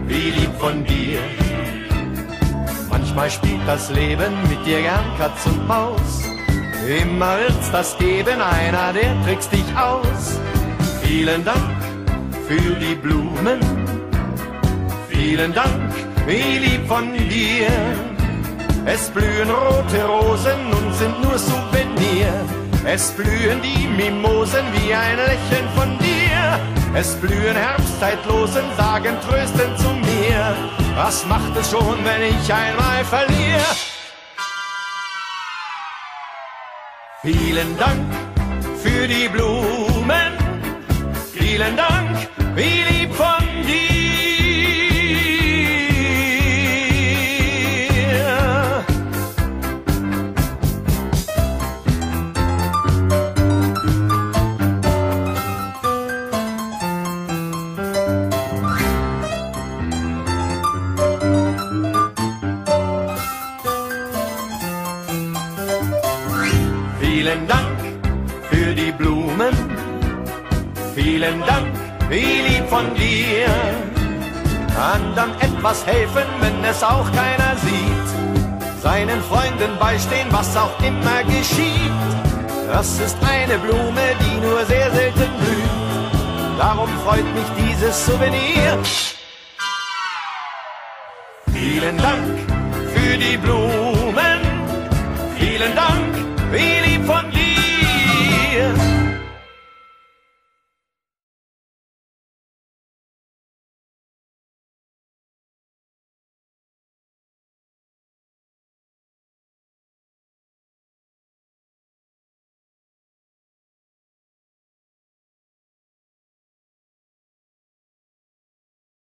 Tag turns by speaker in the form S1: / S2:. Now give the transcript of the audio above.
S1: wie lieb von dir. Manchmal spielt das Leben mit dir gern Katz und Maus. Immer wird's das geben, einer, der trickst dich aus. Vielen Dank für die Blumen, vielen Dank, wie lieb von dir. Es blühen rote Rosen und sind nur Souvenir. Es blühen die Mimosen wie ein Lächeln von dir. Es blühen Herbstzeitlosen, sagen tröstend zu mir. Was macht es schon, wenn ich einmal verliere? Vielen Dank für die Blumen, vielen Dank, wie lieb von dir. Vielen Dank für die Blumen, vielen Dank, wie lieb von dir. Anderen etwas helfen, wenn es auch keiner sieht. Seinen Freunden beistehen, was auch immer geschieht. Das ist eine Blume, die nur sehr selten blüht. Darum freut mich dieses Souvenir. Vielen Dank für die Blumen, vielen Dank,